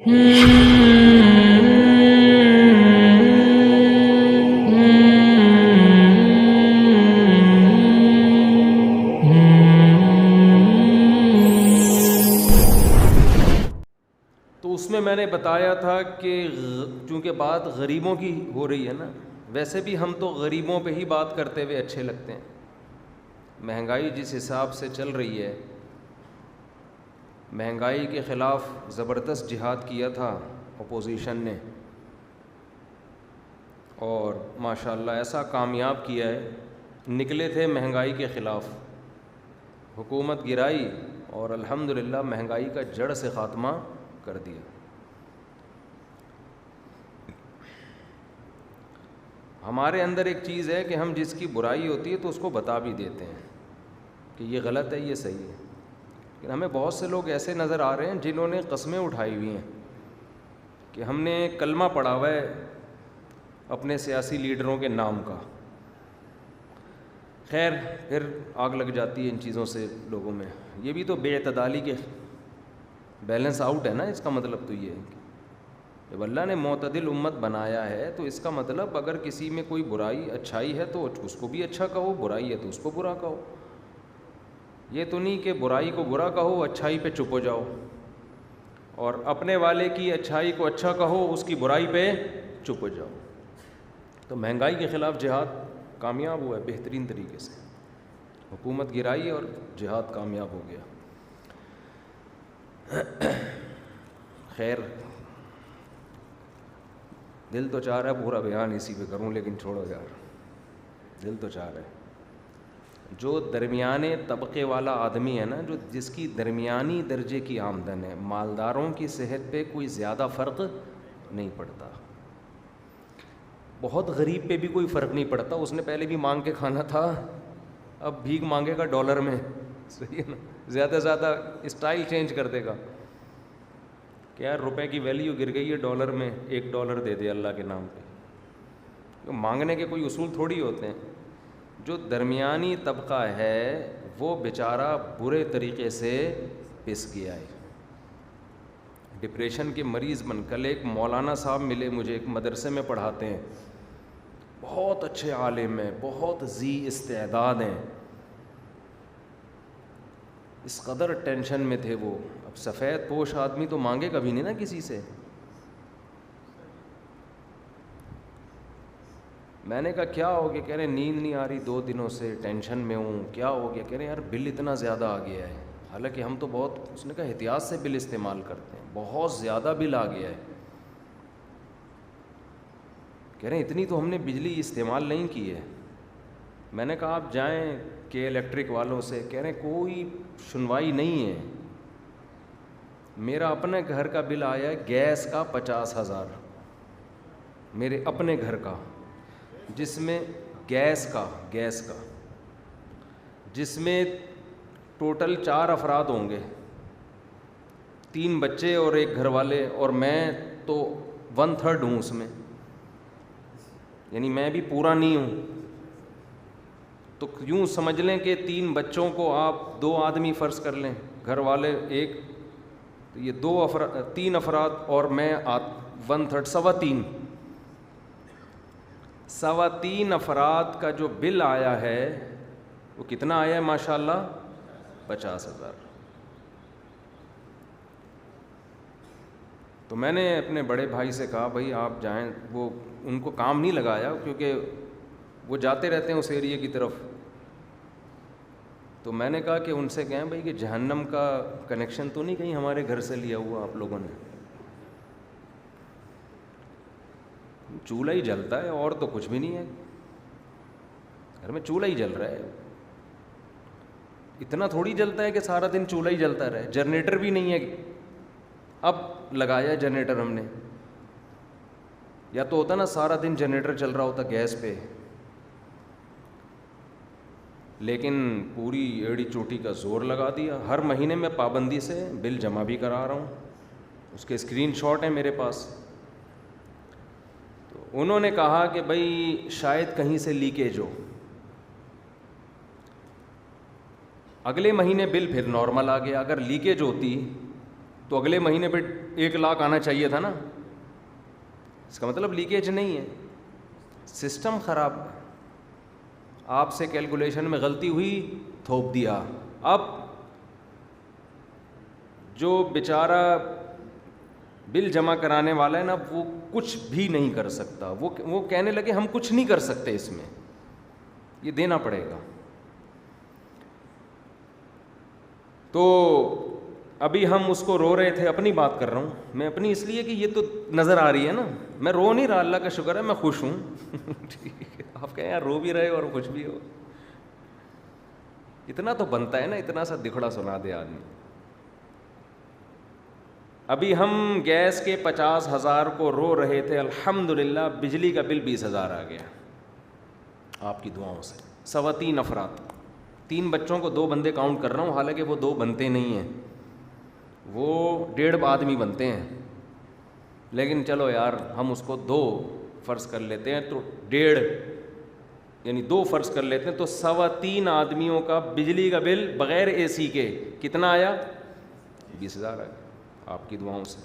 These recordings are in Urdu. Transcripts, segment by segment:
تو اس میں نے بتایا تھا کہ چونکہ بات غریبوں کی ہو رہی ہے نا، ویسے بھی ہم تو غریبوں پہ ہی بات کرتے ہوئے اچھے لگتے ہیں. مہنگائی جس حساب سے چل رہی ہے، مہنگائی کے خلاف زبردست جہاد کیا تھا اپوزیشن نے، اور ماشاء اللہ ایسا کامیاب کیا ہے. نکلے تھے مہنگائی کے خلاف، حکومت گرائی اور الحمدللہ مہنگائی کا جڑ سے خاتمہ کر دیا. ہمارے اندر ایک چیز ہے کہ ہم جس کی برائی ہوتی ہے تو اس کو بتا بھی دیتے ہیں کہ یہ غلط ہے، یہ صحیح ہے. لیکن ہمیں بہت سے لوگ ایسے نظر آ رہے ہیں جنہوں نے قسمیں اٹھائی ہوئی ہیں کہ ہم نے کلمہ پڑھا ہوا ہے اپنے سیاسی لیڈروں کے نام کا. خیر پھر آگ لگ جاتی ہے ان چیزوں سے لوگوں میں. یہ بھی تو بے اعتدالی کے بیلنس آؤٹ ہے نا. اس کا مطلب تو یہ ہے کہ جب اللہ نے معتدل امت بنایا ہے تو اس کا مطلب اگر کسی میں کوئی برائی اچھائی ہے تو اس کو بھی اچھا کہو، برائی ہے تو اس کو برا کہو. یہ تو نہیں کہ برائی کو برا کہو، اچھائی پہ چپ ہو جاؤ، اور اپنے والے کی اچھائی کو اچھا کہو، اس کی برائی پہ چپ ہو جاؤ. تو مہنگائی کے خلاف جہاد کامیاب ہوا ہے بہترین طریقے سے. حکومت گرائی اور جہاد کامیاب ہو گیا. خیر دل تو چاہ رہا ہے پورا بیان اسی پہ کروں، لیکن چھوڑو یار، دل تو چاہ رہا ہے. جو درمیانے طبقے والا آدمی ہے نا، جس کی درمیانی درجے کی آمدن ہے، مالداروں کی صحت پہ کوئی زیادہ فرق نہیں پڑتا. بہت غریب پہ بھی کوئی فرق نہیں پڑتا. اس نے پہلے بھی مانگ کے کھانا تھا، اب بھیک مانگے گا ڈالر میں. صحیح ہے نا؟ زیادہ سے زیادہ اسٹائل چینج کر دے گا کہ یار روپے کی ویلیو گر گئی ہے ڈالر میں، $1 دے دے اللہ کے نام پہ. مانگنے کے کوئی اصول تھوڑی ہوتے ہیں. جو درمیانی طبقہ ہے وہ بیچارہ برے طریقے سے پس گیا ہے، ڈپریشن کے مریض بن. کل ایک مولانا صاحب ملے مجھے، ایک مدرسے میں پڑھاتے ہیں، بہت اچھے عالم ہیں، بہت ذی استعداد ہیں. اس قدر ٹینشن میں تھے وہ. اب سفید پوش آدمی تو مانگے کبھی نہیں نا کسی سے. میں نے کہا کیا ہو گیا؟ کہہ رہے نیند نہیں آ رہی 2 دنوں سے، ٹینشن میں ہوں. کیا ہو گیا؟ کہہ رہے یار بل اتنا زیادہ آ گیا ہے. حالانکہ ہم تو بہت، اس نے کہا احتیاط سے بل استعمال کرتے ہیں، بہت زیادہ بل آ گیا ہے. کہہ رہے اتنی تو ہم نے بجلی استعمال نہیں کی ہے. میں نے کہا آپ جائیں کہ الیکٹرک والوں سے. کہہ رہے کوئی سنوائی نہیں ہے. میرا اپنے گھر کا بل آیا ہے گیس کا 50,000، میرے اپنے گھر کا، جس میں گیس کا جس میں ٹوٹل 4 افراد ہوں گے، 3 بچے اور 1 گھر والے، اور میں تو 1/3 ہوں اس میں، یعنی میں بھی پورا نہیں ہوں. تو یوں سمجھ لیں کہ 3 بچوں کو آپ 2 آدمی فرض کر لیں، گھر والے 1، تو یہ 3 افراد اور میں 1/3، 3.25. 3.25 افراد کا جو بل آیا ہے وہ کتنا آیا ہے ماشاءاللہ؟ 50,000. تو میں نے اپنے بڑے بھائی سے کہا بھائی آپ جائیں. وہ ان کو کام نہیں لگایا کیونکہ وہ جاتے رہتے ہیں اس ایریے کی طرف. تو میں نے کہا کہ ان سے کہیں بھائی کہ جہنم کا کنیکشن تو نہیں کہیں ہمارے گھر سے لیا ہوا آپ لوگوں نے؟ چولہا ہی جلتا ہے اور تو کچھ بھی نہیں ہے، گھر میں چولہا ہی جل رہا ہے. اتنا تھوڑی جلتا ہے کہ سارا دن چولہا ہی جلتا رہے. جنریٹر بھی نہیں ہے، اب لگایا جنریٹر ہم نے. یا تو ہوتا نا سارا دن جنریٹر چل رہا ہوتا گیس پہ، لیکن پوری ایڑی چوٹی کا زور لگا دیا. ہر مہینے میں پابندی سے بل جمع بھی کرا رہا ہوں، اس کے اسکرین شاٹ ہیں میرے پاس. تو انہوں نے کہا کہ بھائی شاید کہیں سے لیکیج ہو. اگلے مہینے بل پھر نارمل آ گیا. اگر لیکیج ہوتی تو اگلے مہینے پہ 1 لاکھ آنا چاہیے تھا نا. اس کا مطلب لیکیج نہیں ہے, سسٹم خراب ہے. آپ سے کیلکولیشن میں غلطی ہوئی, تھوپ دیا. اب جو بیچارہ بل جمع کرانے والا ہے نا, وہ کچھ بھی نہیں کر سکتا. وہ کہنے لگے ہم کچھ نہیں کر سکتے, اس میں یہ دینا پڑے گا. تو ابھی ہم اس کو رو رہے تھے, اپنی بات کر رہا ہوں میں, اپنی اس لیے کہ یہ تو نظر آ رہی ہے نا, میں رو نہیں رہا, اللہ کا شکر ہے میں خوش ہوں. ٹھیک ہے, آپ کہیں یار رو بھی رہے اور خوش بھی ہو, اتنا تو بنتا ہے نا, اتنا سا دکھڑا سنا دے آدمی. ابھی ہم گیس کے 50,000 کو رو رہے تھے, الحمدللہ بجلی کا بل 20,000 آ گیا آپ کی دعاؤں سے. 3.25 افراد, 3 بچوں کو 2 بندے کاؤنٹ کر رہا ہوں, حالانکہ وہ 2 بنتے نہیں ہیں, وہ 1.5 آدمی بنتے ہیں, لیکن چلو یار ہم اس کو 2 فرض کر لیتے ہیں, تو 1.5 یعنی 2 فرض کر لیتے ہیں, تو 3.25 آدمیوں کا بجلی کا بل بغیر اے سی کے کتنا آیا؟ 20,000 آیا آپ کی دعاؤں سے.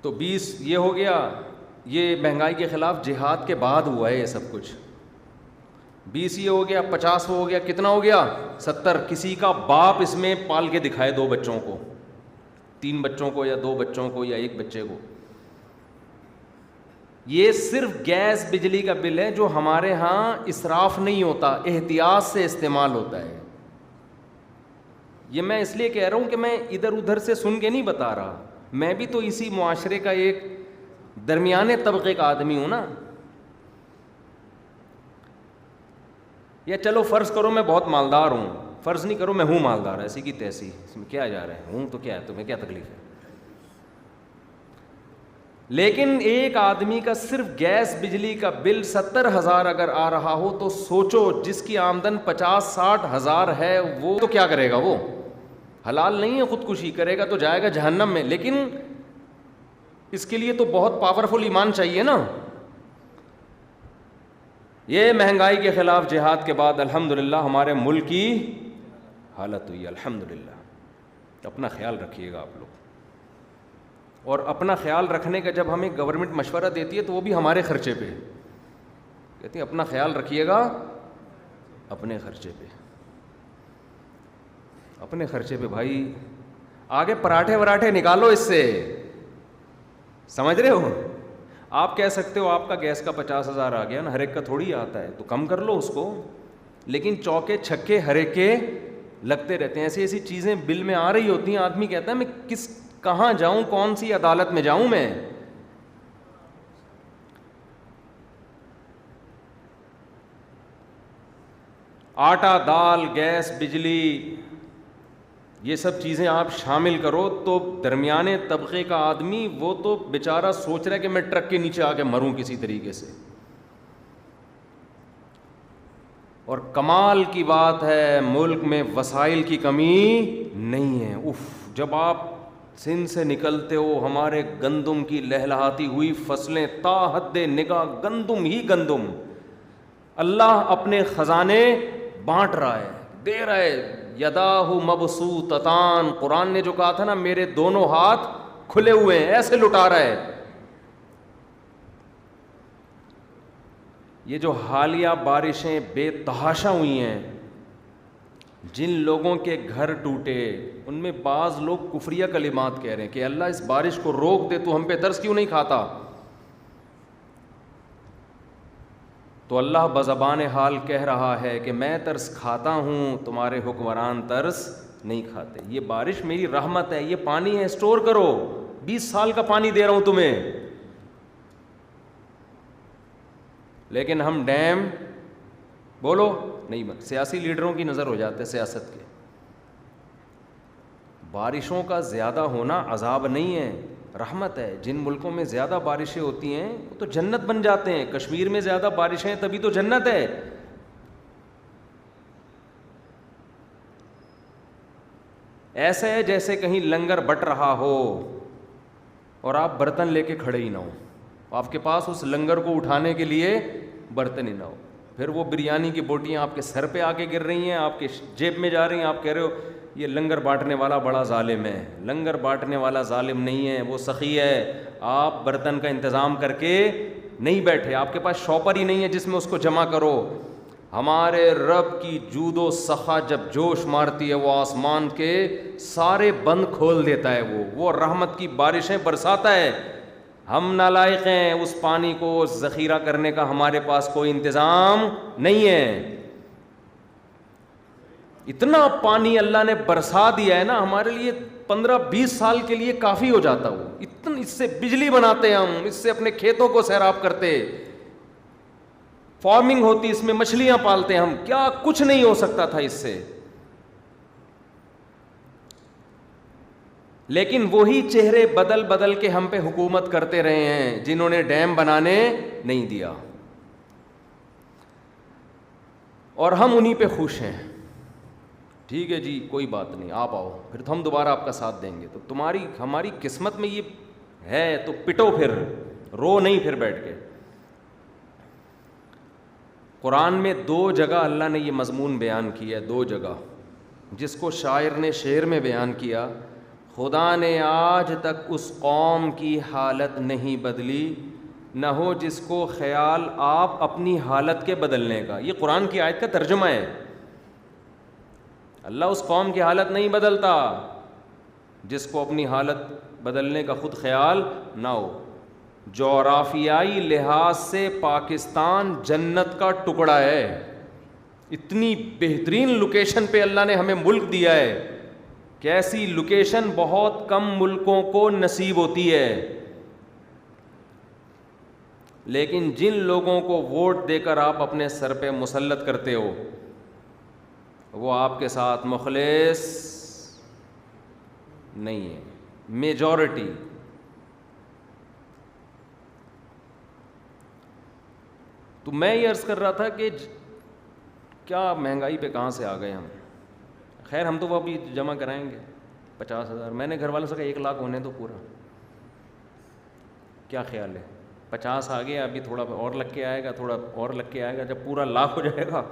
تو 20 یہ ہو گیا, یہ مہنگائی کے خلاف جہاد کے بعد ہوا ہے یہ سب کچھ. 20 یہ ہو گیا, 50 ہو گیا, کتنا ہو گیا؟ 70. کسی کا باپ اس میں پال کے دکھائے 2 بچوں کو, 3 بچوں کو یا 2 بچوں کو یا 1 بچے کو. یہ صرف گیس بجلی کا بل ہے جو ہمارے ہاں اسراف نہیں ہوتا, احتیاط سے استعمال ہوتا ہے. یہ میں اس لیے کہہ رہا ہوں کہ میں ادھر ادھر سے سن کے نہیں بتا رہا, میں بھی تو اسی معاشرے کا ایک درمیانے طبقے کا آدمی ہوں نا. یا چلو فرض کرو میں بہت مالدار ہوں, فرض نہیں کرو میں ہوں مالدار, ایسی کی تیسی, اس میں کیا جا رہا ہے, ہوں تو کیا ہے, تمہیں کیا تکلیف ہے. لیکن ایک آدمی کا صرف گیس بجلی کا بل 70,000 اگر آ رہا ہو, تو سوچو جس کی آمدن 50-60 ہزار ہے وہ تو کیا کرے گا, وہ حلال نہیں ہے, خودکشی کرے گا تو جائے گا جہنم میں. لیکن اس کے لیے تو بہت پاورفل ایمان چاہیے نا. یہ مہنگائی کے خلاف جہاد کے بعد الحمدللہ ہمارے ملک کی حالت ہوئی, الحمدللہ. اپنا خیال رکھیے گا آپ لوگ, اور اپنا خیال رکھنے کا جب ہمیں گورنمنٹ مشورہ دیتی ہے تو وہ بھی ہمارے خرچے پہ کہتی ہے, اپنا خیال رکھیے گا اپنے خرچے پہ, اپنے خرچے پہ بھائی. آگے پراٹھے وراٹھے نکالو اس سے, سمجھ رہے ہو. آپ کہہ سکتے ہو آپ کا گیس کا 50,000 آ گیا نا, ہر ایک کا تھوڑی آتا ہے, تو کم کر لو اس کو. لیکن چوکے چھکے ہر ایک کے لگتے رہتے ہیں, ایسی ایسی چیزیں بل میں آ رہی ہوتی ہیں, آدمی کہتا ہے میں کہاں جاؤں, کون سی عدالت میں جاؤں میں. آٹا, دال, گیس, بجلی, یہ سب چیزیں آپ شامل کرو تو درمیانے طبقے کا آدمی وہ تو بیچارہ سوچ رہا ہے کہ میں ٹرک کے نیچے آ کے مروں کسی طریقے سے. اور کمال کی بات ہے ملک میں وسائل کی کمی نہیں ہے. جب آپ سندھ سے نکلتے ہو, ہمارے گندم کی لہلہاتی ہوئی فصلیں تا حد نگاہ گندم ہی گندم, اللہ اپنے خزانے بانٹ رہا ہے, دے رہا ہے. یداہ مبسوطتان, قرآن نے جو کہا تھا نا میرے دونوں ہاتھ کھلے ہوئے ہیں, ایسے لٹا رہا ہے. یہ جو حالیہ بارشیں بے تحاشا ہوئی ہیں, جن لوگوں کے گھر ٹوٹے ان میں بعض لوگ کفریہ کلمات کہہ رہے ہیں کہ اللہ اس بارش کو روک دے, تو ہم پہ ترس کیوں نہیں کھاتا. تو اللہ بزبان حال کہہ رہا ہے کہ میں ترس کھاتا ہوں, تمہارے حکمران ترس نہیں کھاتے. یہ بارش میری رحمت ہے, یہ پانی ہے, اسٹور کرو, 20 سال کا پانی دے رہا ہوں تمہیں. لیکن ہم ڈیم بولو نہیں بن, سیاسی لیڈروں کی نظر ہو جاتے سیاست کے. بارشوں کا زیادہ ہونا عذاب نہیں ہے, رحمت ہے. جن ملکوں میں زیادہ بارشیں ہوتی ہیں وہ تو جنت بن جاتے ہیں. کشمیر میں زیادہ بارشیں ہیں تبھی تو جنت ہے. ایسا ہے جیسے کہیں لنگر بٹ رہا ہو اور آپ برتن لے کے کھڑے ہی نہ ہو, آپ کے پاس اس لنگر کو اٹھانے کے لیے برتن ہی نہ ہو. پھر وہ بریانی کی بوٹیاں آپ کے سر پہ آ کے گر رہی ہیں, آپ کے جیب میں جا رہی ہیں, آپ کہہ رہے ہو یہ لنگر بانٹنے والا بڑا ظالم ہے. لنگر بانٹنے والا ظالم نہیں ہے, وہ سخی ہے. آپ برتن کا انتظام کر کے نہیں بیٹھے, آپ کے پاس شاپر ہی نہیں ہے جس میں اس کو جمع کرو. ہمارے رب کی جود و سخا جب جوش مارتی ہے, وہ آسمان کے سارے بند کھول دیتا ہے, وہ رحمت کی بارشیں برساتا ہے. ہم نالائق ہیں, اس پانی کو ذخیرہ کرنے کا ہمارے پاس کوئی انتظام نہیں ہے. اتنا پانی اللہ نے برسا دیا ہے نا, ہمارے لیے 15-20 سال کے لیے کافی ہو جاتا. وہ اتنا, اس سے بجلی بناتے ہم, اس سے اپنے کھیتوں کو سیراب کرتے, فارمنگ ہوتی, اس میں مچھلیاں پالتے ہم. کیا کچھ نہیں ہو سکتا تھا اس سے. لیکن وہی چہرے بدل بدل کے ہم پہ حکومت کرتے رہے ہیں جنہوں نے ڈیم بنانے نہیں دیا, اور ہم انہی پہ خوش ہیں. ٹھیک ہے جی, کوئی بات نہیں, آپ آؤ, پھر تو ہم دوبارہ آپ کا ساتھ دیں گے. تو تمہاری ہماری قسمت میں یہ ہے تو پٹو, پھر رو نہیں پھر بیٹھ کے. قرآن میں 2 جگہ اللہ نے یہ مضمون بیان کیا ہے, 2 جگہ, جس کو شاعر نے شعر میں بیان کیا. خدا نے آج تک اس قوم کی حالت نہیں بدلی, نہ ہو جس کو خیال آپ اپنی حالت کے بدلنے کا. یہ قرآن کی آیت کا ترجمہ ہے. اللہ اس قوم کی حالت نہیں بدلتا جس کو اپنی حالت بدلنے کا خود خیال نہ ہو. جغرافیائی لحاظ سے پاکستان جنت کا ٹکڑا ہے. اتنی بہترین لوکیشن پہ اللہ نے ہمیں ملک دیا ہے کہ ایسی لوکیشن بہت کم ملکوں کو نصیب ہوتی ہے. لیکن جن لوگوں کو ووٹ دے کر آپ اپنے سر پہ مسلط کرتے ہو, وہ آپ کے ساتھ مخلص نہیں ہے, میجورٹی. تو میں یہ عرض کر رہا تھا کہ کیا مہنگائی پہ کہاں سے آ گئے ہم. خیر ہم تو وہ ابھی جمع کرائیں گے 50,000. میں نے گھر والوں سے کہا 1 لاکھ ہونے تو پورا. کیا خیال ہے؟ 50 آ گیا, ابھی تھوڑا اور لگ کے آئے گا, تھوڑا اور لگ کے آئے گا, جب پورا لاکھ ہو جائے گا.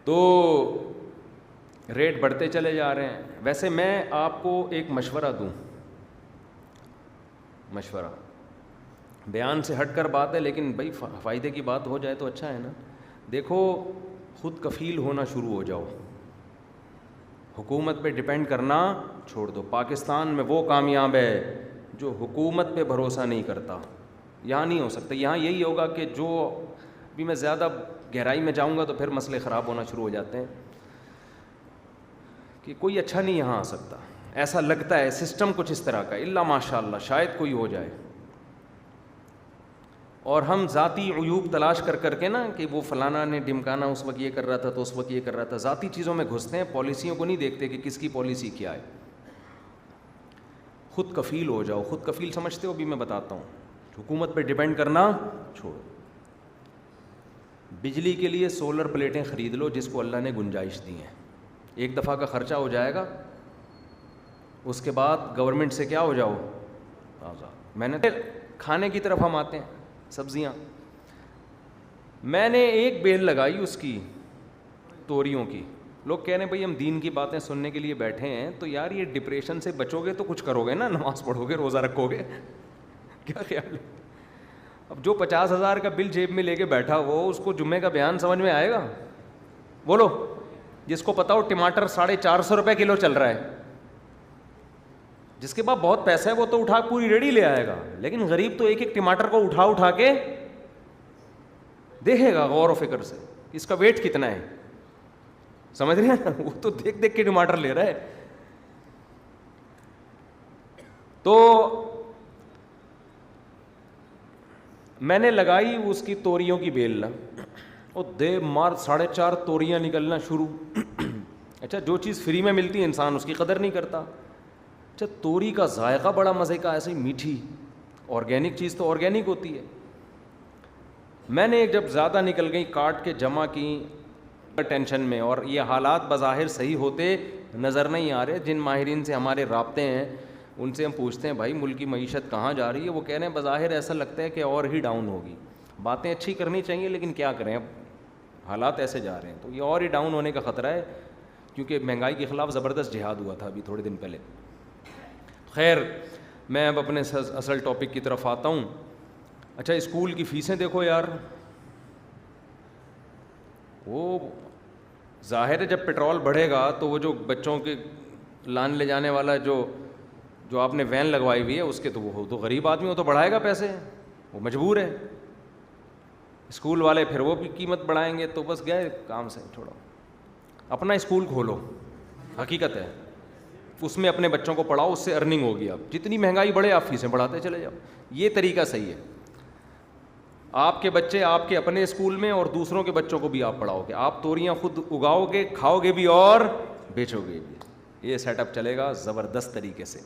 تو ریٹ بڑھتے چلے جا رہے ہیں. ویسے میں آپ کو ایک مشورہ دوں, مشورہ بیان سے ہٹ کر بات ہے, لیکن بھائی فائدے کی بات ہو جائے تو اچھا ہے نا. دیکھو, خود کفیل ہونا شروع ہو جاؤ, حکومت پہ ڈپینڈ کرنا چھوڑ دو. پاکستان میں وہ کامیاب ہے جو حکومت پہ بھروسہ نہیں کرتا. یہاں نہیں ہو سکتا. یہاں یہی ہوگا کہ جو بھی, میں زیادہ گہرائی میں جاؤں گا تو پھر مسئلے خراب ہونا شروع ہو جاتے ہیں, کہ کوئی اچھا نہیں یہاں آ سکتا. ایسا لگتا ہے سسٹم کچھ اس طرح کا, الا ماشاء اللہ شاید کوئی ہو جائے. اور ہم ذاتی عیوب تلاش کر کر کے نا, کہ وہ فلانا نے ڈمکانا اس وقت یہ کر رہا تھا تو اس وقت یہ کر رہا تھا, ذاتی چیزوں میں گھستے ہیں, پالیسیوں کو نہیں دیکھتے کہ کس کی پالیسی کیا ہے. خود کفیل ہو جاؤ. خود کفیل سمجھتے ہو بھی میں بتاتا ہوں. حکومت پہ ڈیپینڈ کرنا چھوڑو. بجلی کے لیے سولر پلیٹیں خرید لو جس کو اللہ نے گنجائش دی ہیں. 1 دفعہ کا خرچہ ہو جائے گا, اس کے بعد گورنمنٹ سے کیا ہو جاؤ آزاد. میں نے کھانے کی طرف ہم آتے ہیں, سبزیاں. میں نے ایک بیل لگائی اس کی, توریوں کی. لوگ کہہ رہے ہیں بھائی ہم دین کی باتیں سننے کے لیے بیٹھے ہیں, تو یار یہ ڈپریشن سے بچو گے تو کچھ کرو گے نا, نماز پڑھو گے, روزہ رکھو گے. کیا خیال ہے؟ اب جو 50,000 کا بل جیب میں لے کے بیٹھا وہ, اس کو جمعے کا بیان سمجھ میں آئے گا؟ بولو. جس کو پتا ہو ٹماٹر 450 روپے کلو چل رہا ہے, جس کے پاس بہت پیسہ ہے وہ تو اٹھا پوری ریڑھی لے آئے گا, لیکن غریب تو ایک ایک ٹماٹر کو اٹھا کے دیکھے گا غور و فکر سے, اس کا ویٹ کتنا ہے. سمجھ رہے ہیں؟ وہ تو دیکھ دیکھ کے ٹماٹر لے رہا ہے. تو میں نے لگائی اس کی توریوں کی بیل نا, اور دے مار 4.5 توریاں نکلنا شروع. اچھا, جو چیز فری میں ملتی ہے انسان اس کی قدر نہیں کرتا. اچھا, توری کا ذائقہ بڑا مزے کا, ایسے ہی میٹھی, آرگینک چیز تو آرگینک ہوتی ہے. میں نے جب زیادہ نکل گئی کاٹ کے جمع کی ٹینشن میں, اور یہ حالات بظاہر صحیح ہوتے نظر نہیں آ رہے. جن ماہرین سے ہمارے رابطے ہیں ان سے ہم پوچھتے ہیں بھائی ملک کی معیشت کہاں جا رہی ہے, وہ کہہ رہے ہیں بظاہر ایسا لگتا ہے کہ اور ہی ڈاؤن ہوگی. باتیں اچھی کرنی چاہیے لیکن کیا کریں, اب حالات ایسے جا رہے ہیں تو یہ اور ہی ڈاؤن ہونے کا خطرہ ہے، کیونکہ مہنگائی کے خلاف زبردست جہاد ہوا تھا ابھی تھوڑے دن پہلے. خیر میں اب اپنے اصل ٹاپک کی طرف آتا ہوں. اچھا اسکول کی فیسیں دیکھو یار، وہ ظاہر ہے جب پیٹرول بڑھے گا تو وہ جو بچوں کے لان لے جانے والا جو آپ نے وین لگوائی ہوئی ہے اس کے تو وہ تو غریب آدمی وہ تو بڑھائے گا پیسے، وہ مجبور ہے. اسکول والے پھر وہ بھی قیمت بڑھائیں گے، تو بس گئے کام سے. چھوڑو، اپنا اسکول کھولو، حقیقت ہے اس میں اپنے بچوں کو پڑھاؤ، اس سے ارننگ ہوگی. اب جتنی مہنگائی بڑھے آپ فیسیں بڑھاتے چلے جاؤ، یہ طریقہ صحیح ہے. آپ کے بچے آپ کے اپنے اسکول میں اور دوسروں کے بچوں کو بھی آپ پڑھاؤ گے، آپ توریاں خود اگاؤ گے، کھاؤ گے بھی اور بیچو گے بھی. یہ سیٹ اپ چلے گا زبردست طریقے سے.